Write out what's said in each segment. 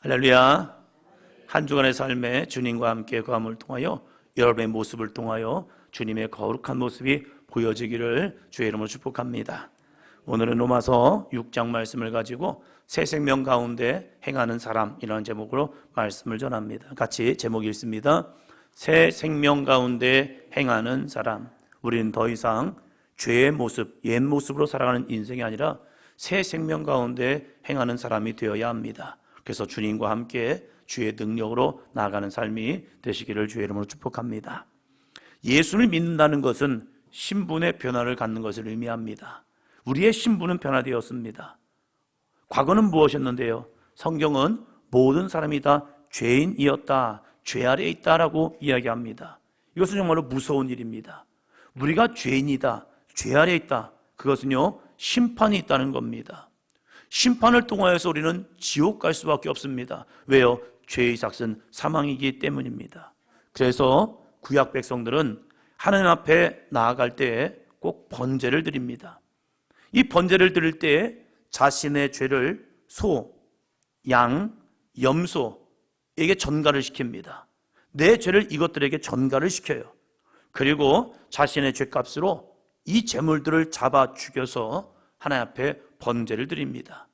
할렐루야. 한 주간의 삶에 주님과 함께 거함을 통하여 여러분의 모습을 통하여 주님의 거룩한 모습이 보여지기를 주의 이름으로 축복합니다. 오늘은 로마서 6장 말씀을 가지고 새 생명 가운데 행하는 사람이라는 제목으로 말씀을 전합니다. 같이 제목 읽습니다. 새 생명 가운데 행하는 사람. 우리는 더 이상 죄의 모습, 옛 모습으로 살아가는 인생이 아니라 새 생명 가운데 행하는 사람이 되어야 합니다. 그래서 주님과 함께 주의 능력으로 나아가는 삶이 되시기를 주의 이름으로 축복합니다. 예수를 믿는다는 것은 신분의 변화를 갖는 것을 의미합니다. 우리의 신분은 변화되었습니다. 과거는 무엇이었는데요? 성경은 모든 사람이 다 죄인이었다, 죄 아래에 있다라고 이야기합니다. 이것은 정말로 무서운 일입니다. 우리가 죄인이다, 죄 아래에 있다, 그것은요 심판이 있다는 겁니다. 심판을 통하여서 우리는 지옥 갈 수밖에 없습니다. 왜요? 죄의 삭은 사망이기 때문입니다. 그래서 구약 백성들은 하나님 앞에 나아갈 때에 꼭 번제를 드립니다. 이 번제를 드릴 때에 자신의 죄를 소, 양, 염소에게 전가를 시킵니다. 내 죄를 이것들에게 전가를 시켜요. 그리고 자신의 죄값으로 이 제물들을 잡아 죽여서 하나님 앞에 번제를 드립니다.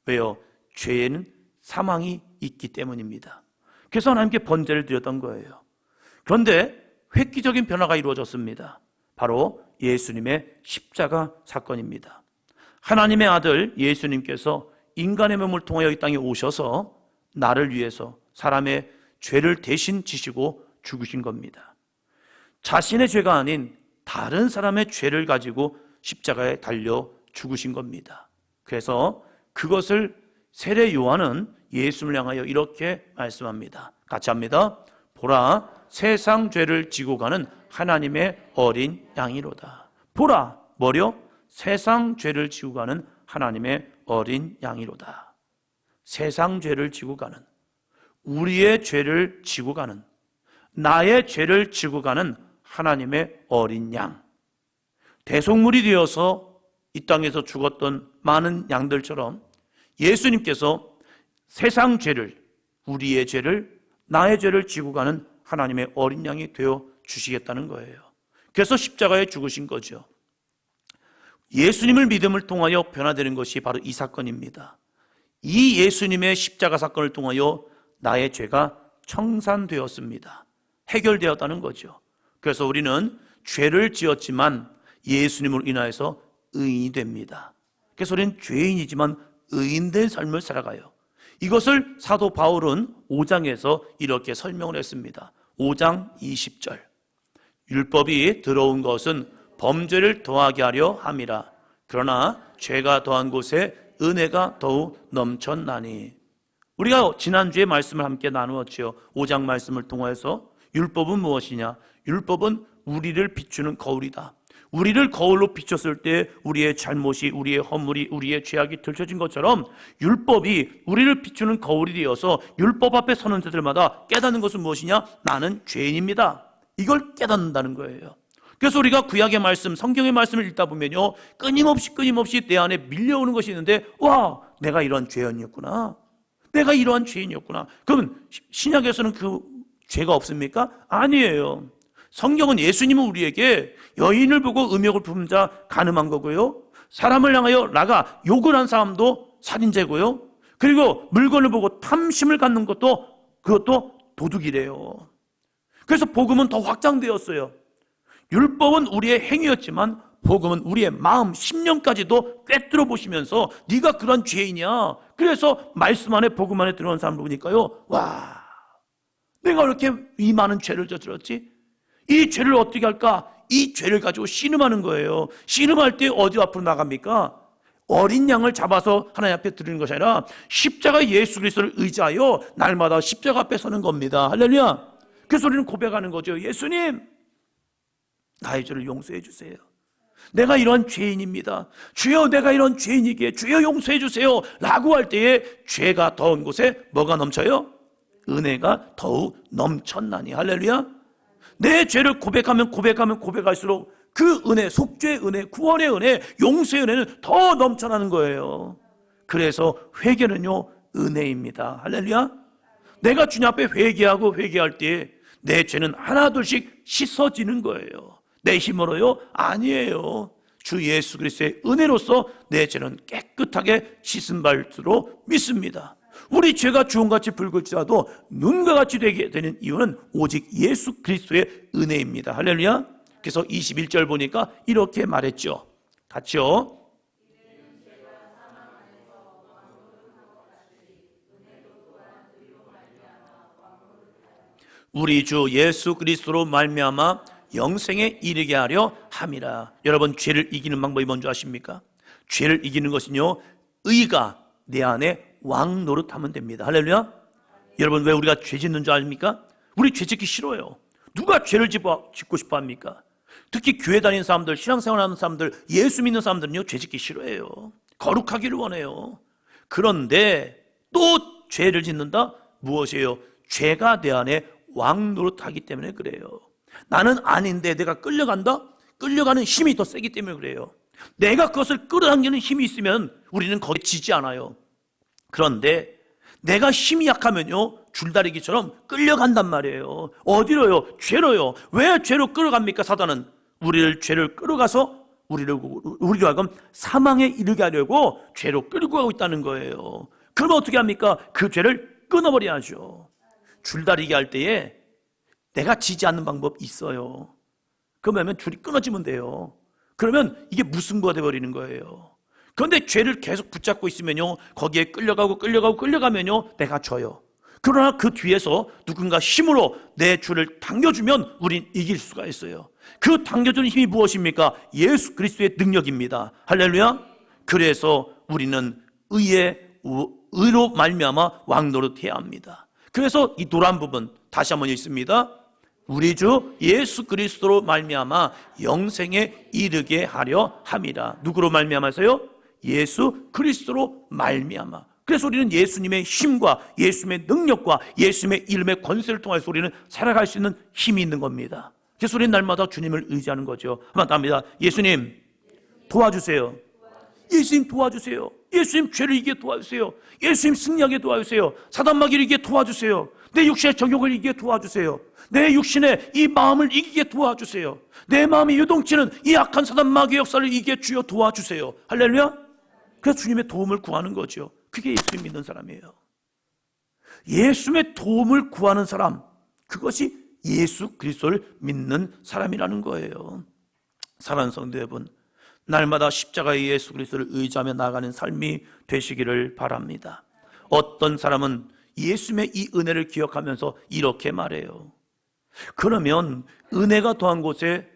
왜요? 죄에는 사망이 있기 때문입니다. 그래서 하나님께 번제를 드렸던 거예요. 그런데 획기적인 변화가 이루어졌습니다. 바로 예수님의 십자가 사건입니다. 하나님의 아들 예수님께서 인간의 몸을 통하여 이 땅에 오셔서 나를 위해서 사람의 죄를 대신 지시고 죽으신 겁니다. 자신의 죄가 아닌 다른 사람의 죄를 가지고 십자가에 달려 죽으신 겁니다. 그래서 그것을 세례 요한은 예수를 향하여 이렇게 말씀합니다. 같이 합니다. 보라, 세상 죄를 지고 가는 하나님의 어린 양이로다. 보라, 뭐려? 세상 죄를 지고 가는 하나님의 어린 양이로다. 세상 죄를 지고 가는, 우리의 죄를 지고 가는, 나의 죄를 지고 가는 하나님의 어린 양. 대속물이 되어서 이 땅에서 죽었던 많은 양들처럼 예수님께서 세상 죄를, 우리의 죄를, 나의 죄를 지고 가는 하나님의 어린 양이 되어 주시겠다는 거예요. 그래서 십자가에 죽으신 거죠. 예수님을 믿음을 통하여 변화되는 것이 바로 이 사건입니다. 이 예수님의 십자가 사건을 통하여 나의 죄가 청산되었습니다. 해결되었다는 거죠. 그래서 우리는 죄를 지었지만 예수님으로 인하여서 의인이 됩니다. 그래서 우리는 죄인이지만 의인된 삶을 살아가요. 이것을 사도 바울은 5장에서 이렇게 설명을 했습니다. 5장 20절. 율법이 들어온 것은 범죄를 더하게 하려 함이라. 그러나 죄가 더한 곳에 은혜가 더욱 넘쳤나니. 우리가 지난주에 말씀을 함께 나누었죠. 5장 말씀을 통해서 율법은 무엇이냐? 율법은 우리를 비추는 거울이다. 우리를 거울로 비췄을 때 우리의 잘못이, 우리의 허물이, 우리의 죄악이 들춰진 것처럼 율법이 우리를 비추는 거울이 되어서 율법 앞에 서는 자들마다 깨닫는 것은 무엇이냐? 나는 죄인입니다. 이걸 깨닫는다는 거예요. 그래서 우리가 구약의 말씀, 성경의 말씀을 읽다 보면요, 끊임없이 내 안에 밀려오는 것이 있는데, 와, 내가 이런 죄인이었구나, 내가 이러한 죄인이었구나. 그러면 신약에서는 그 죄가 없습니까? 아니에요. 성경은 예수님은 우리에게 여인을 보고 음욕을 품은 자 간음한 거고요, 사람을 향하여 나가 욕을 한 사람도 살인죄고요, 그리고 물건을 보고 탐심을 갖는 것도 그것도 도둑이래요. 그래서 복음은 더 확장되었어요. 율법은 우리의 행위였지만 복음은 우리의 마음, 심령까지도 꿰뚫어 보시면서 네가 그런 죄인이야. 그래서 말씀 안에, 복음 안에 들어온 사람을 보니까요, 와, 내가 이렇게 이 많은 죄를 저질렀지? 이 죄를 어떻게 할까? 이 죄를 가지고 신음하는 거예요. 신음할 때 어디 앞으로 나갑니까? 어린 양을 잡아서 하나님 앞에 드리는 것이 아니라 십자가 예수 그리스도를 의지하여 날마다 십자가 앞에 서는 겁니다. 할렐루야. 그래서 우리는 고백하는 거죠. 예수님, 나의 죄를 용서해 주세요. 내가 이런 죄인입니다. 주여, 내가 이런 죄인이기에 주여 용서해 주세요 라고 할 때에 죄가 더운 곳에 뭐가 넘쳐요? 은혜가 더욱 넘쳤나니. 할렐루야. 내 죄를 고백하면 고백할수록 그 은혜, 속죄의 은혜, 구원의 은혜, 용서의 은혜는 더 넘쳐나는 거예요. 그래서 회개는요, 은혜입니다. 할렐루야. 내가 주님 앞에 회개할 때 내 죄는 하나둘씩 씻어지는 거예요. 내 힘으로요? 아니에요. 주 예수 그리스도의 은혜로서 내 죄는 깨끗하게 씻은 바일수록 믿습니다. 우리 죄가 주홍같이 붉을지라도 눈과 같이 되게 되는 이유는 오직 예수 그리스도의 은혜입니다. 할렐루야. 그래서 21절 보니까 이렇게 말했죠. 같이요. 우리 주 예수 그리스도로 말미암아 영생에 이르게 하려 함이라. 여러분, 죄를 이기는 방법이 뭔지 아십니까? 죄를 이기는 것은요, 의가 내 안에 왕 노릇하면 됩니다. 할렐루야. 여러분, 왜 우리가 죄 짓는 줄 아십니까? 우리 죄 짓기 싫어요. 누가 죄를 짓고 싶어 합니까? 특히 교회 다니는 사람들, 신앙생활하는 사람들, 예수 믿는 사람들은요, 죄 짓기 싫어해요. 거룩하기를 원해요. 그런데 또 죄를 짓는다? 무엇이에요? 죄가 내 안에 왕 노릇하기 때문에 그래요. 나는 아닌데 내가 끌려간다? 끌려가는 힘이 더 세기 때문에 그래요. 내가 그것을 끌어당기는 힘이 있으면 우리는 거기에 지지 않아요. 그런데 내가 힘이 약하면요, 줄다리기처럼 끌려간단 말이에요. 어디로요? 죄로요. 왜 죄로 끌어갑니까? 사단은 우리를 죄를 끌어가서 우리로 하여금 사망에 이르게 하려고 죄로 끌고 가고 있다는 거예요. 그러면 어떻게 합니까? 그 죄를 끊어버려야죠. 줄다리기 할 때에 내가 지지 않는 방법이 있어요. 그러면 줄이 끊어지면 돼요. 그러면 이게 무승부가 돼버리는 거예요. 그런데 죄를 계속 붙잡고 있으면요, 거기에 끌려가면요, 내가 져요. 그러나 그 뒤에서 누군가 힘으로 내 줄을 당겨주면 우린 이길 수가 있어요. 그 당겨주는 힘이 무엇입니까? 예수 그리스도의 능력입니다. 할렐루야. 그래서 우리는 의로 말미암아 왕노릇해야 합니다. 그래서 이 노란 부분 다시 한번 읽습니다. 우리 주 예수 그리스도로 말미암아 영생에 이르게 하려 함이라. 누구로 말미암아서요? 예수 그리스도로 말미암아. 그래서 우리는 예수님의 힘과 예수님의 능력과 예수님의 이름의 권세를 통해서 우리는 살아갈 수 있는 힘이 있는 겁니다. 그래서 우리는 날마다 주님을 의지하는 거죠. 한번 더 합니다. 예수님 도와주세요. 예수님 도와주세요. 예수님 죄를 이기게 도와주세요. 예수님 승리하게 도와주세요. 사단마귀를 이기게 도와주세요. 내 육신의 정욕을 이기게 도와주세요. 내 육신의 이 마음을 이기게 도와주세요. 내 마음이 요동치는 이 악한 사단마귀의 역사를 이기게 주여 도와주세요. 할렐루야. 그래서 주님의 도움을 구하는 거죠. 그게 예수님 믿는 사람이에요. 예수님의 도움을 구하는 사람, 그것이 예수 그리스도를 믿는 사람이라는 거예요. 사랑하는 성도 여러분, 날마다 십자가의 예수 그리스도를 의지하며 나아가는 삶이 되시기를 바랍니다. 어떤 사람은 예수님의 이 은혜를 기억하면서 이렇게 말해요. 그러면 은혜가 더한 곳에,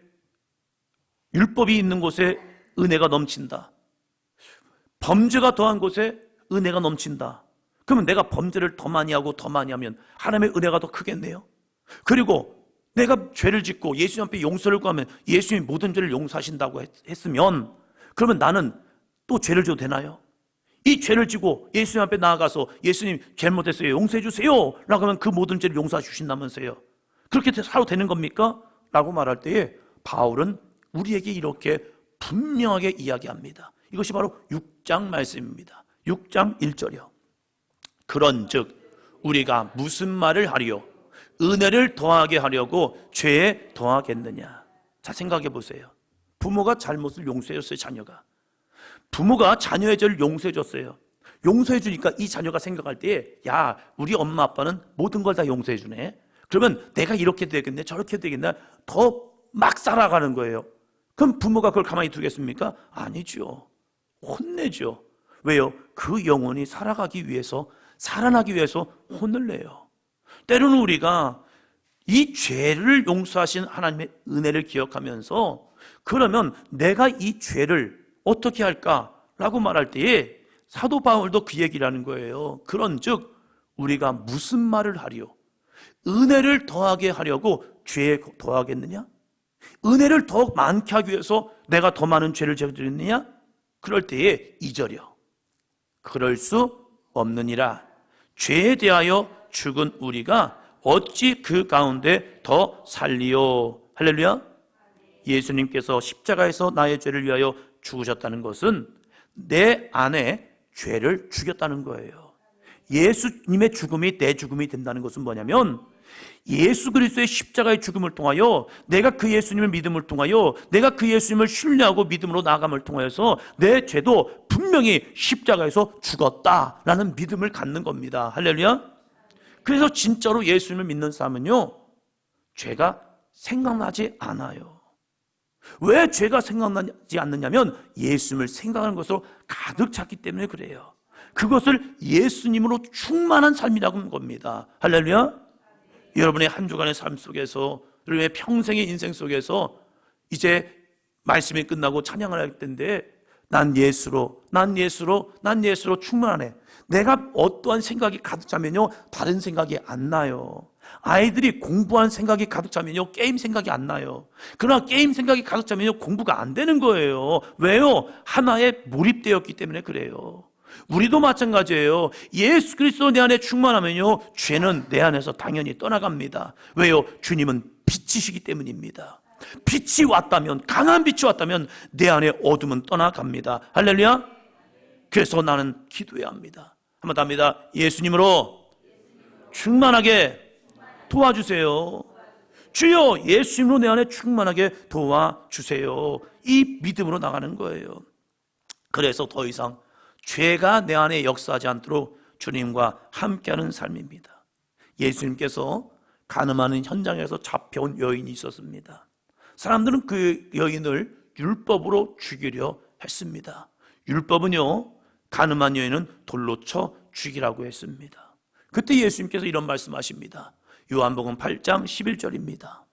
율법이 있는 곳에 은혜가 넘친다. 범죄가 더한 곳에 은혜가 넘친다. 그러면 내가 범죄를 더 많이 하고 더 많이 하면 하나님의 은혜가 더 크겠네요. 그리고 내가 죄를 짓고 예수님 앞에 용서를 구하면 예수님이 모든 죄를 용서하신다고 했으면, 그러면 나는 또 죄를 져도 되나요? 이 죄를 지고 예수님 앞에 나아가서 예수님 잘못했어요, 용서해 주세요 라고 하면 그 모든 죄를 용서해 주신다면서요. 그렇게 살아도 되는 겁니까? 라고 말할 때에 바울은 우리에게 이렇게 분명하게 이야기합니다. 이것이 바로 6장 말씀입니다. 6장 1절이요. 그런즉 우리가 무슨 말을 하리요? 은혜를 더하게 하려고 죄에 더하겠느냐? 자, 생각해 보세요. 부모가 잘못을 용서해 줬어요. 자녀가 부모가 자녀의 죄를 용서해 줬어요. 용서해 주니까 이 자녀가 생각할 때에, 야, 우리 엄마 아빠는 모든 걸 다 용서해 주네. 그러면 내가 이렇게 되겠네, 저렇게 되겠네, 더 막 살아가는 거예요. 그럼 부모가 그걸 가만히 두겠습니까? 아니죠. 혼내죠. 왜요? 그 영혼이 살아가기 위해서, 살아나기 위해서 혼을 내요. 때로는 우리가 이 죄를 용서하신 하나님의 은혜를 기억하면서, 그러면 내가 이 죄를 어떻게 할까라고 말할 때에 사도 바울도 그 얘기를 하는 거예요. 그런즉 우리가 무슨 말을 하리요? 은혜를 더하게 하려고 죄에 더하겠느냐? 은혜를 더 많게 하기 위해서 내가 더 많은 죄를 저지르느냐? 그럴 때에 2절이요. 그럴 수 없느니라. 죄에 대하여 죽은 우리가 어찌 그 가운데 더 살리요? 할렐루야. 예수님께서 십자가에서 나의 죄를 위하여 죽으셨다는 것은 내 안에 죄를 죽였다는 거예요. 예수님의 죽음이 내 죽음이 된다는 것은 뭐냐면 예수 그리스도의 십자가의 죽음을 통하여 내가 그 예수님을 믿음을 통하여 내가 그 예수님을 신뢰하고 믿음으로 나아감을 통하여서 내 죄도 분명히 십자가에서 죽었다라는 믿음을 갖는 겁니다. 할렐루야. 그래서 진짜로 예수님을 믿는 사람은요, 죄가 생각나지 않아요. 왜 죄가 생각나지 않느냐면 예수님을 생각하는 것으로 가득 찼기 때문에 그래요. 그것을 예수님으로 충만한 삶이라고 하는 겁니다. 할렐루야. 여러분의 한 주간의 삶 속에서, 여러분의 평생의 인생 속에서 이제 말씀이 끝나고 찬양을 할 텐데 난 예수로 충만하네. 내가 어떠한 생각이 가득 차면요, 다른 생각이 안 나요. 아이들이 공부한 생각이 가득 차면요, 게임 생각이 안 나요. 그러나 게임 생각이 가득 차면요, 공부가 안 되는 거예요. 왜요? 하나에 몰입되었기 때문에 그래요. 우리도 마찬가지예요. 예수 그리스도 내 안에 충만하면요, 죄는 내 안에서 당연히 떠나갑니다. 왜요? 주님은 빛이시기 때문입니다. 빛이 왔다면, 강한 빛이 왔다면 내 안에 어둠은 떠나갑니다. 할렐루야. 그래서 나는 기도해야 합니다. 한번 더 합니다. 예수님으로 충만하게 도와주세요. 주여, 예수님으로 내 안에 충만하게 도와주세요. 이 믿음으로 나가는 거예요. 그래서 더 이상 죄가 내 안에 역사하지 않도록 주님과 함께하는 삶입니다. 예수님께서 간음하는 현장에서 잡혀온 여인이 있었습니다. 사람들은 그 여인을 율법으로 죽이려 했습니다. 율법은요, 간음한 여인은 돌로 쳐 죽이라고 했습니다. 그때 예수님께서 이런 말씀하십니다. 요한복음 8장 11절입니다.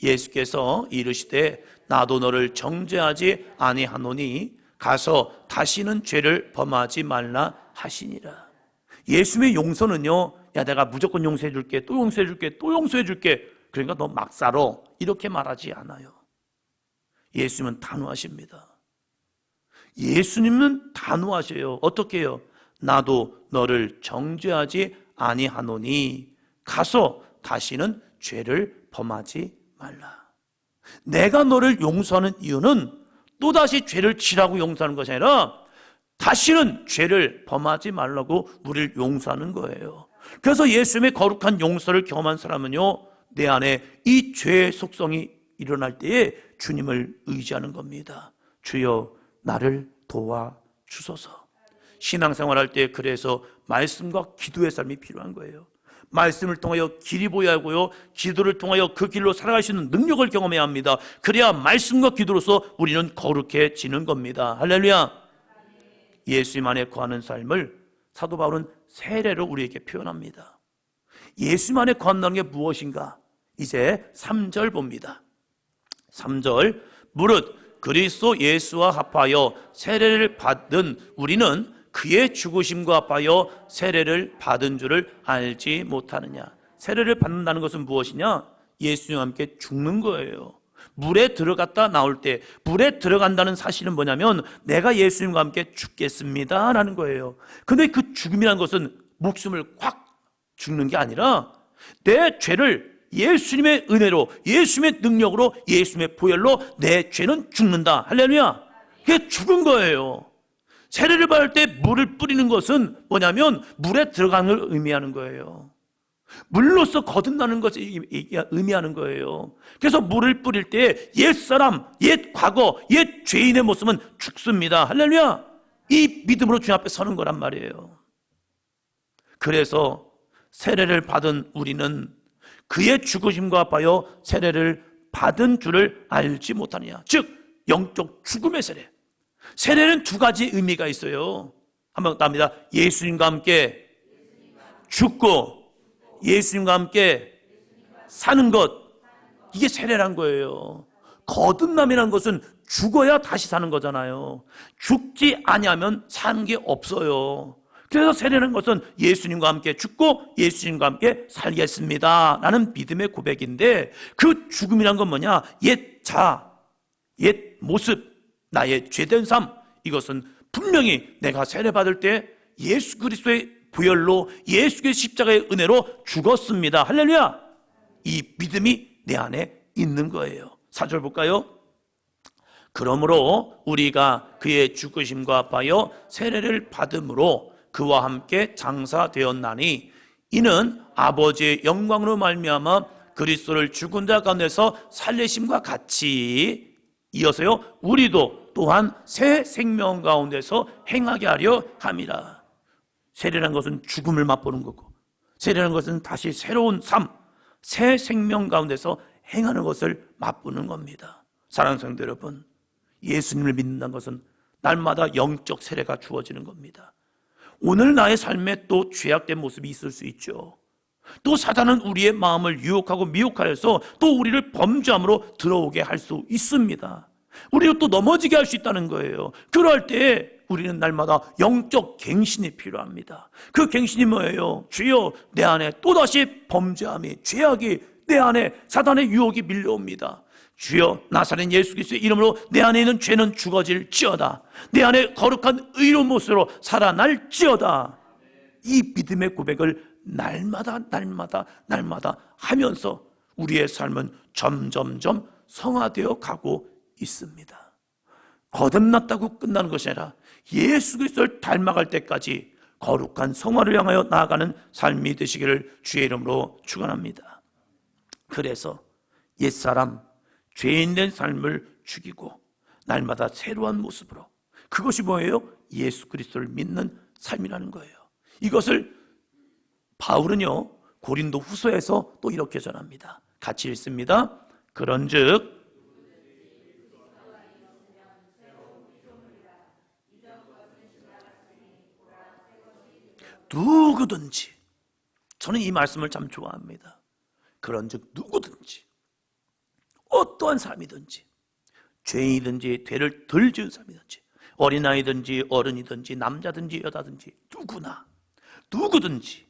예수께서 이르시되 나도 너를 정죄하지 아니하노니 가서 다시는 죄를 범하지 말라 하시니라. 예수님의 용서는요, 야 내가 무조건 용서해 줄게, 또 용서해 줄게, 또 용서해 줄게, 그러니까 너 막 살아, 이렇게 말하지 않아요. 예수님은 단호하십니다. 예수님은 단호하셔요. 어떻게 해요? 나도 너를 정죄하지 아니하노니 가서 다시는 죄를 범하지 말라. 내가 너를 용서하는 이유는 또다시 죄를 지라고 용서하는 것이 아니라 다시는 죄를 범하지 말라고 우리를 용서하는 거예요. 그래서 예수님의 거룩한 용서를 경험한 사람은요, 내 안에 이 죄의 속성이 일어날 때에 주님을 의지하는 겁니다. 주여 나를 도와주소서. 신앙생활할 때 그래서 말씀과 기도의 삶이 필요한 거예요. 말씀을 통하여 길이 보여야 하고요, 기도를 통하여 그 길로 살아갈 수 있는 능력을 경험해야 합니다. 그래야 말씀과 기도로서 우리는 거룩해지는 겁니다. 할렐루야. 예수님 안에 거하는 삶을 사도 바울은 세례로 우리에게 표현합니다. 예수님 안에 거한다는 게 무엇인가? 이제 3절 봅니다. 3절, 무릇 그리스도 예수와 합하여 세례를 받은 우리는 그의 죽으심과 합하여 세례를 받은 줄을 알지 못하느냐. 세례를 받는다는 것은 무엇이냐? 예수님과 함께 죽는 거예요. 물에 들어갔다 나올 때, 물에 들어간다는 사실은 뭐냐면 내가 예수님과 함께 죽겠습니다 라는 거예요. 근데 그 죽음이라는 것은 목숨을 확 죽는 게 아니라 내 죄를 예수님의 은혜로, 예수님의 능력으로, 예수님의 보혈로 내 죄는 죽는다. 할렐루야. 그게 죽은 거예요. 세례를 받을 때 물을 뿌리는 것은 뭐냐면 물에 들어가는 걸 의미하는 거예요. 물로서 거듭나는 것을 의미하는 거예요. 그래서 물을 뿌릴 때 옛사람, 옛 과거, 옛 죄인의 모습은 죽습니다. 할렐루야. 이 믿음으로 주님 앞에 서는 거란 말이에요. 그래서 세례를 받은 우리는 그의 죽으심과 합하여 세례를 받은 줄을 알지 못하느냐. 즉 영적 죽음의 세례. 세례는 두 가지 의미가 있어요. 한번 답니다. 예수님과 함께 죽고 예수님과 함께 사는 것, 이게 세례란 거예요. 거듭남이라는 것은 죽어야 다시 사는 거잖아요. 죽지 아니하면 사는 게 없어요. 그래서 세례라는 것은 예수님과 함께 죽고 예수님과 함께 살겠습니다 라는 믿음의 고백인데, 그 죽음이란 건 뭐냐? 옛 자, 옛 모습, 나의 죄된 삶, 이것은 분명히 내가 세례받을 때 예수 그리스도의 보혈로, 예수의 십자가의 은혜로 죽었습니다. 할렐루야. 이 믿음이 내 안에 있는 거예요. 4절 볼까요? 그러므로 우리가 그의 죽으심과 합하여 세례를 받음으로 그와 함께 장사되었나니 이는 아버지의 영광으로 말미암아 그리스도를 죽은 자 가운데서 살리심과 같이 이어서요 우리도 또한 새 생명 가운데서 행하게 하려 함이라. 세례라는 것은 죽음을 맛보는 거고, 세례라는 것은 다시 새로운 삶, 새 생명 가운데서 행하는 것을 맛보는 겁니다. 사랑하는 성도 여러분, 예수님을 믿는다는 것은 날마다 영적 세례가 주어지는 겁니다. 오늘 나의 삶에 또 죄악된 모습이 있을 수 있죠. 또 사단은 우리의 마음을 유혹하고 미혹하여서 또 우리를 범죄함으로 들어오게 할 수 있습니다. 우리를 또 넘어지게 할 수 있다는 거예요. 그럴 때 우리는 날마다 영적 갱신이 필요합니다. 그 갱신이 뭐예요? 주여, 내 안에 또다시 범죄함이, 죄악이, 내 안에 사단의 유혹이 밀려옵니다. 주여, 나사렛 예수 그리스도의 이름으로 내 안에 있는 죄는 죽어질지어다. 내 안에 거룩한 의로운 모습으로 살아날지어다. 이 믿음의 고백을 날마다 하면서 우리의 삶은 점점점 성화되어 가고 있습니다. 거듭났다고 끝나는 것이 아니라 예수 그리스도를 닮아갈 때까지 거룩한 성화를 향하여 나아가는 삶이 되시기를 주의 이름으로 축원합니다. 그래서 옛사람, 죄인된 삶을 죽이고 날마다 새로운 모습으로, 그것이 뭐예요? 예수 그리스도를 믿는 삶이라는 거예요. 이것을 바울은요 고린도 후서에서 또 이렇게 전합니다. 같이 읽습니다. 그런즉 누구든지, 저는 이 말씀을 참 좋아합니다. 그런즉 누구든지, 어떠한 사람이든지, 죄인이든지 죄를 덜 지은 사람이든지, 어린아이든지 어른이든지 남자든지 여자든지 누구든지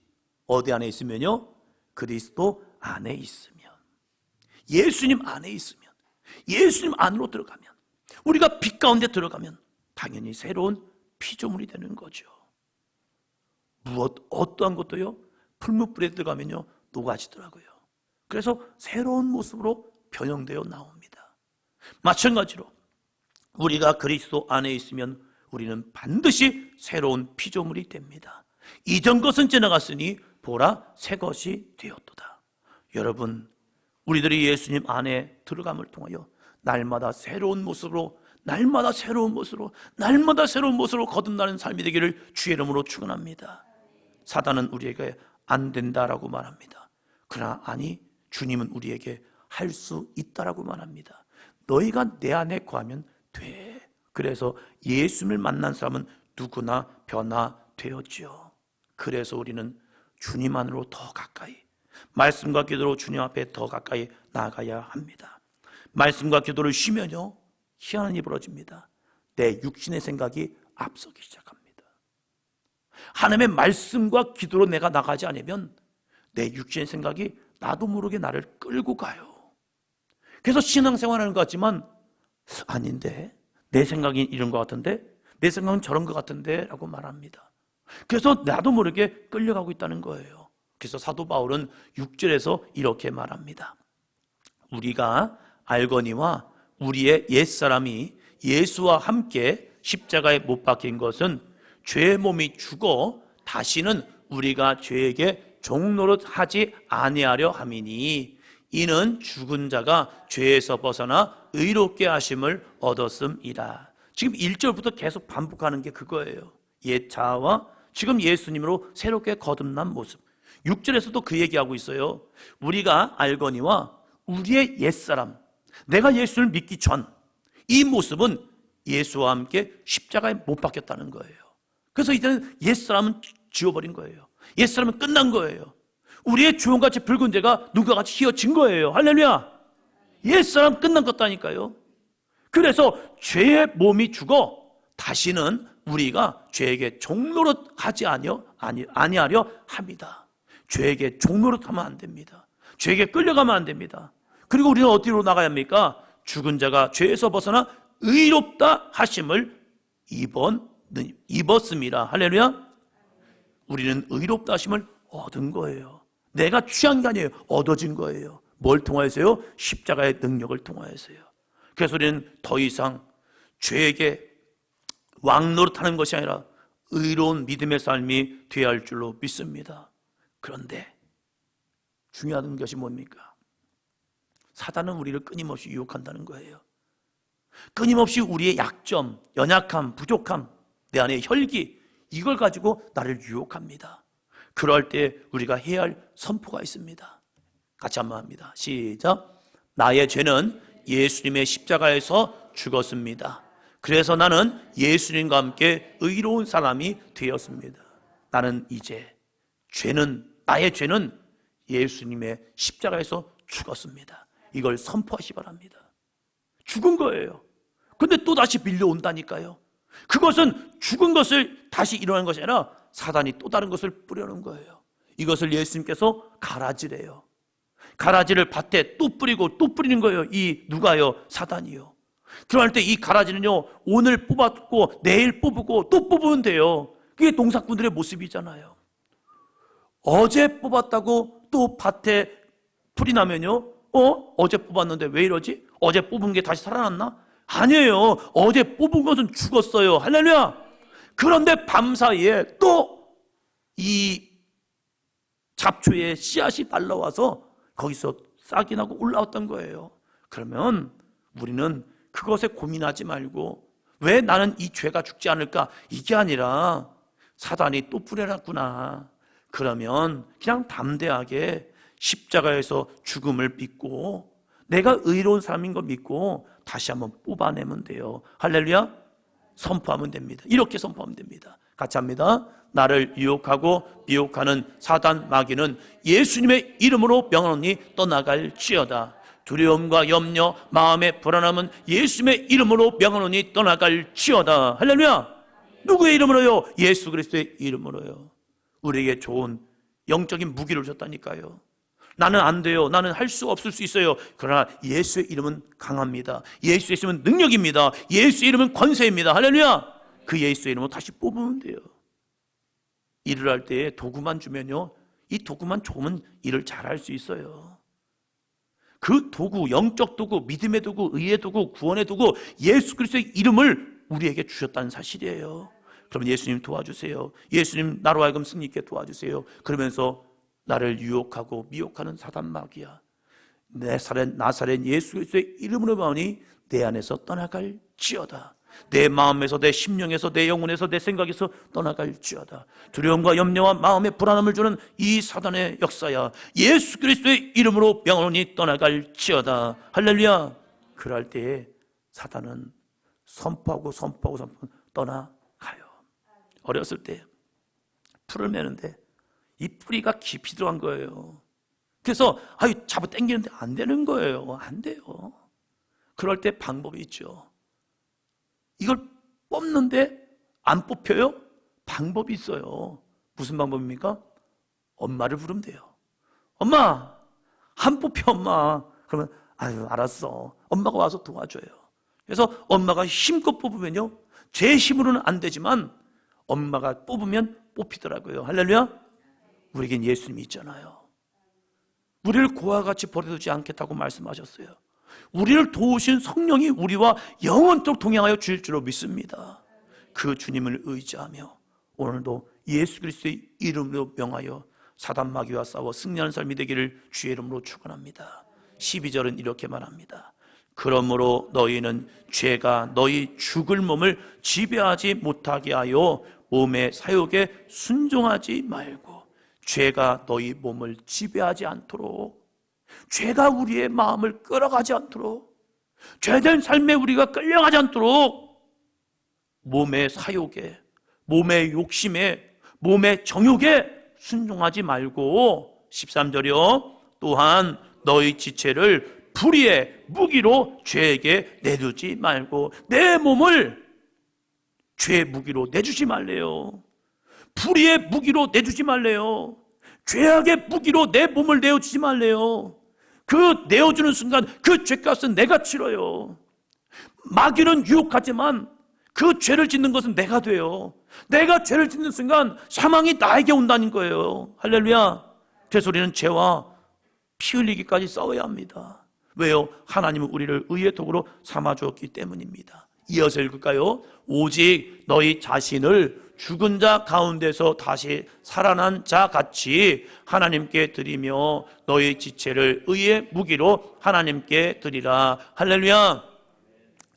어디 안에 있으면요? 그리스도 안에 있으면, 예수님 안에 있으면, 예수님 안으로 들어가면, 우리가 빛 가운데 들어가면 당연히 새로운 피조물이 되는 거죠. 어떠한 것도요 풀무불에 들어가면요 녹아지더라고요. 그래서 새로운 모습으로 변형되어 나옵니다. 마찬가지로 우리가 그리스도 안에 있으면 우리는 반드시 새로운 피조물이 됩니다. 이전 것은 지나갔으니 보라 새 것이 되었도다. 여러분, 우리들이 예수님 안에 들어감을 통하여 날마다 새로운 모습으로 거듭나는 삶이 되기를 주의 이름으로 축원합니다. 사단은 우리에게 안 된다라고 말합니다. 그러나 아니, 주님은 우리에게 할 수 있다라고 말합니다. 너희가 내 안에 거하면 돼. 그래서 예수님을 만난 사람은 누구나 변화되었죠. 그래서 우리는 주님 안으로 더 가까이, 말씀과 기도로 주님 앞에 더 가까이 나아가야 합니다. 말씀과 기도를 쉬면요 희한한 일이 벌어집니다. 내 육신의 생각이 앞서기 시작합니다. 하나님의 말씀과 기도로 내가 나가지 않으면 내 육신의 생각이 나도 모르게 나를 끌고 가요. 그래서 신앙생활하는 것 같지만 아닌데, 내 생각이 이런 것 같은데, 내 생각은 저런 것 같은데 라고 말합니다. 그래서 나도 모르게 끌려가고 있다는 거예요. 그래서 사도 바울은 6절에서 이렇게 말합니다. 우리가 알거니와 우리의 옛사람이 예수와 함께 십자가에 못 박힌 것은 죄의 몸이 죽어 다시는 우리가 죄에게 종노릇 하지 아니하려 함이니 이는 죽은 자가 죄에서 벗어나 의롭게 하심을 얻었음이라. 지금 1절부터 계속 반복하는 게 그거예요. 옛 자아와 지금 예수님으로 새롭게 거듭난 모습. 6절에서도 그 얘기하고 있어요. 우리가 알거니와 우리의 옛사람, 내가 예수를 믿기 전 이 모습은 예수와 함께 십자가에 못 박혔다는 거예요. 그래서 이제는 옛사람은 지워버린 거예요. 옛사람은 끝난 거예요. 우리의 주홍같이 붉은 죄가 눈과 같이 휘어진 거예요. 할렐루야. 옛사람 끝난 것다니까요. 그래서 죄의 몸이 죽어 다시는 우리가 죄에게 종노릇 하지 아니하려 합니다. 죄에게 종노릇 하면 안 됩니다. 죄에게 끌려가면 안 됩니다. 그리고 우리는 어디로 나가야 합니까? 죽은 자가 죄에서 벗어나 의롭다 하심을 입었습니다. 할렐루야. 우리는 의롭다 하심을 얻은 거예요. 내가 취한 게 아니에요. 얻어진 거예요. 뭘 통하여서요? 십자가의 능력을 통하여서요. 그래서 우리는 더 이상 죄에게 왕노릇하는 것이 아니라 의로운 믿음의 삶이 되어야 할 줄로 믿습니다. 그런데 중요한 것이 뭡니까? 사단은 우리를 끊임없이 유혹한다는 거예요. 끊임없이 우리의 약점, 연약함, 부족함, 내 안의 혈기, 이걸 가지고 나를 유혹합니다. 그럴 때 우리가 해야 할 선포가 있습니다. 같이 한번 합니다. 시작. 나의 죄는 예수님의 십자가에서 죽었습니다. 그래서 나는 예수님과 함께 의로운 사람이 되었습니다. 나는 이제 나의 죄는 예수님의 십자가에서 죽었습니다. 이걸 선포하시 바랍니다. 죽은 거예요. 근데 또 다시 밀려온다니까요. 그것은 죽은 것을 다시 일어나는 것이 아니라 사단이 또 다른 것을 뿌려놓은 거예요. 이것을 예수님께서 가라지래요. 가라지를 밭에 또 뿌리고 또 뿌리는 거예요. 누가요? 사단이요. 그럴 때 이 가라지는요, 오늘 뽑았고 내일 뽑고 또 뽑으면 돼요. 그게 동사꾼들의 모습이잖아요. 어제 뽑았다고 또 밭에 풀이 나면요, 어제 뽑았는데 왜 이러지? 어제 뽑은 게 다시 살아났나? 아니에요. 어제 뽑은 것은 죽었어요. 할렐루야. 그런데 밤사이에 또 이 잡초에 씨앗이 날라와서 거기서 싹이 나고 올라왔던 거예요. 그러면 우리는 그것에 고민하지 말고, 왜 나는 이 죄가 죽지 않을까? 이게 아니라 사단이 또 뿌려놨구나. 그러면 그냥 담대하게 십자가에서 죽음을 믿고 내가 의로운 사람인 거 믿고 다시 한번 뽑아내면 돼요. 할렐루야. 선포하면 됩니다. 이렇게 선포하면 됩니다. 같이 합니다. 나를 유혹하고 미혹하는 사단 마귀는 예수님의 이름으로 명하노니 떠나갈지어다. 두려움과 염려, 마음의 불안함은 예수님의 이름으로 명하노니 떠나갈지어다. 할렐루야. 누구의 이름으로요? 예수 그리스도의 이름으로요. 우리에게 좋은 영적인 무기를 줬다니까요. 나는 안 돼요. 나는 할 수 없을 수 있어요. 그러나 예수의 이름은 강합니다. 예수의 이름은 능력입니다. 예수의 이름은 권세입니다. 할렐루야. 그 예수의 이름으로 다시 뽑으면 돼요. 일을 할 때 도구만 주면요, 이 도구만 좋으면 일을 잘할 수 있어요. 그 도구, 영적 도구, 믿음의 도구, 의의 도구, 구원의 도구, 예수 그리스도의 이름을 우리에게 주셨다는 사실이에요. 그러면 예수님 도와주세요. 예수님 나로 하여금 승리 있게 도와주세요. 그러면서 나를 유혹하고 미혹하는 사단 마귀야, 나사렛 예수 그리스도의 이름으로 보니 내 안에서 떠나갈지어다. 내 마음에서, 내 심령에서, 내 영혼에서, 내 생각에서 떠나갈지어다. 두려움과 염려와 마음의 불안함을 주는 이 사단의 역사야, 예수 그리스도의 이름으로 명하노니 떠나갈지어다. 할렐루야. 그럴 때에 사단은 선포하고 떠나가요. 어렸을 때 풀을 매는데 이 뿌리가 깊이 들어간 거예요. 그래서 잡아 당기는데 안 되는 거예요. 안 돼요. 그럴 때 방법이 있죠. 이걸 뽑는데 안 뽑혀요? 방법이 있어요. 무슨 방법입니까? 엄마를 부르면 돼요. 엄마, 안 뽑혀 엄마. 그러면 알았어. 엄마가 와서 도와줘요. 그래서 엄마가 힘껏 뽑으면요, 제 힘으로는 안 되지만 엄마가 뽑으면 뽑히더라고요. 할렐루야. 우리에겐 예수님이 있잖아요. 우리를 고와 같이 버려두지 않겠다고 말씀하셨어요. 우리를 도우신 성령이 우리와 영원토록 동행하여 주실 줄로 믿습니다. 그 주님을 의지하며 오늘도 예수 그리스도의 이름으로 명하여 사단 마귀와 싸워 승리하는 삶이 되기를 주의 이름으로 축원합니다. 12절은 이렇게 말합니다. 그러므로 너희는 죄가 너희 죽을 몸을 지배하지 못하게 하여 몸의 사욕에 순종하지 말고, 죄가 너희 몸을 지배하지 않도록, 죄가 우리의 마음을 끌어가지 않도록, 죄된 삶에 우리가 끌려가지 않도록 몸의 사욕에, 몸의 욕심에, 몸의 정욕에 순종하지 말고, 13절이요, 또한 너희 지체를 불의의 무기로 죄에게 내두지 말고, 내 몸을 죄의 무기로 내주지 말래요. 불의의 무기로 내주지 말래요. 죄악의 무기로 내 몸을 내어주지 말래요. 그 내어주는 순간 그 죄값은 내가 치러요. 마귀는 유혹하지만 그 죄를 짓는 것은 내가 돼요. 내가 죄를 짓는 순간 사망이 나에게 온다는 거예요. 할렐루야. 그래서 우리는 죄와 피 흘리기까지 싸워야 합니다. 왜요? 하나님은 우리를 의의 도구로 삼아주었기 때문입니다. 이어서 읽을까요? 오직 너희 자신을 죽은 자 가운데서 다시 살아난 자 같이 하나님께 드리며 너희 지체를 의의 무기로 하나님께 드리라. 할렐루야.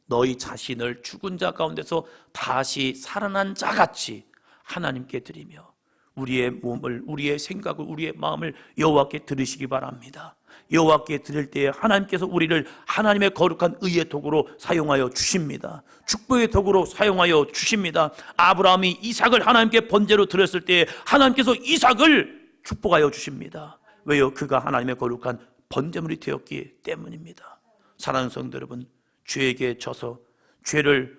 너희 자신을 죽은 자 가운데서 다시 살아난 자 같이 하나님께 드리며 우리의 몸을, 우리의 생각을, 우리의 마음을 여호와께 드리시기 바랍니다. 여호와께 드릴 때에 하나님께서 우리를 하나님의 거룩한 의의 도구로 사용하여 주십니다. 축복의 도구로 사용하여 주십니다. 아브라함이 이삭을 하나님께 번제로 드렸을 때에 하나님께서 이삭을 축복하여 주십니다. 왜요? 그가 하나님의 거룩한 번제물이 되었기 때문입니다. 사랑하는 성도 여러분, 죄에게 져서 죄를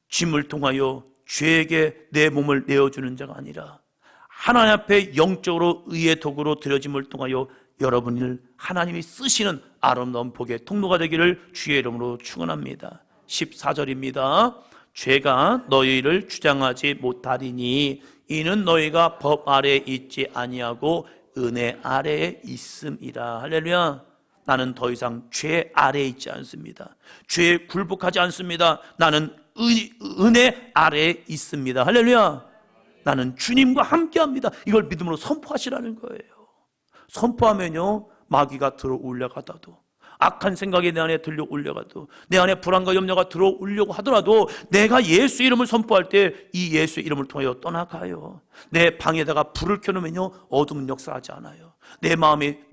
짐을 통하여 죄에게 내 몸을 내어주는 자가 아니라 하나님 앞에 영적으로 의의 도구로 드려짐을 통하여 여러분을 하나님이 쓰시는 아름다운 복의 통로가 되기를 주의 이름으로 축원합니다. 14절입니다. 죄가 너희를 주장하지 못하리니 이는 너희가 법 아래에 있지 아니하고 은혜 아래에 있음이라. 할렐루야. 나는 더 이상 죄 아래에 있지 않습니다. 죄에 굴복하지 않습니다. 나는 은혜 아래에 있습니다. 할렐루야. 나는 주님과 함께합니다. 이걸 믿음으로 선포하시라는 거예요. 선포하면요, 마귀가 들어올려가다도, 악한 생각이 내 안에 들려올려가도, 내 안에 불안과 염려가 들어오려고 하더라도 내가 예수 이름을 선포할 때 이 예수 이름을 통하여 떠나가요. 내 방에다가 불을 켜놓으면요, 어둠은 역사하지 않아요. 내 마음에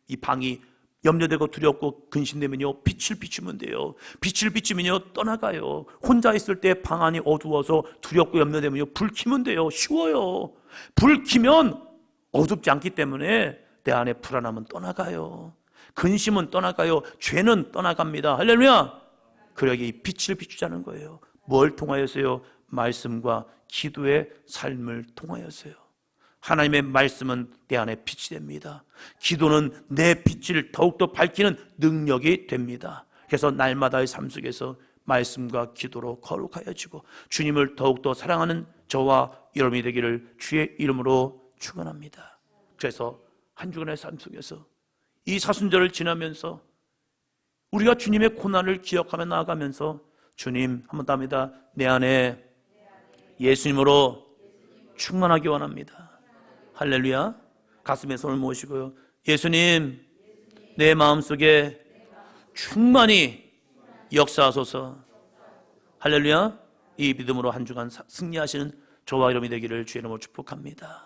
이 방이 염려되고 두렵고 근심되면요, 빛을 비추면 돼요. 빛을 비추면요, 떠나가요. 혼자 있을 때 방 안이 어두워서 두렵고 염려되면요, 불 켜면 돼요. 쉬워요. 불 켜면 어둡지 않기 때문에 내 안에 불안함은 떠나가요. 근심은 떠나가요. 죄는 떠나갑니다. 할렐루야. 그러기에 이 빛을 비추자는 거예요. 뭘 통하여서요? 말씀과 기도의 삶을 통하여서요. 하나님의 말씀은 내 안에 빛이 됩니다. 기도는 내 빛을 더욱더 밝히는 능력이 됩니다. 그래서 날마다의 삶 속에서 말씀과 기도로 거룩하여지고 주님을 더욱더 사랑하는 저와 여러분이 되기를 주의 이름으로 축원합니다. 그래서 한 주간의 삶 속에서 이 사순절을 지나면서 우리가 주님의 고난을 기억하며 나아가면서 주님, 한번 더 합니다. 내 안에 예수님으로 충만하기 원합니다. 할렐루야. 가슴에 손을 모시고요. 예수님, 내 마음속에 충만히 역사하소서. 할렐루야. 이 믿음으로 한 주간 승리하시는 저와 여러분이 되기를 주의 이름으로 축복합니다.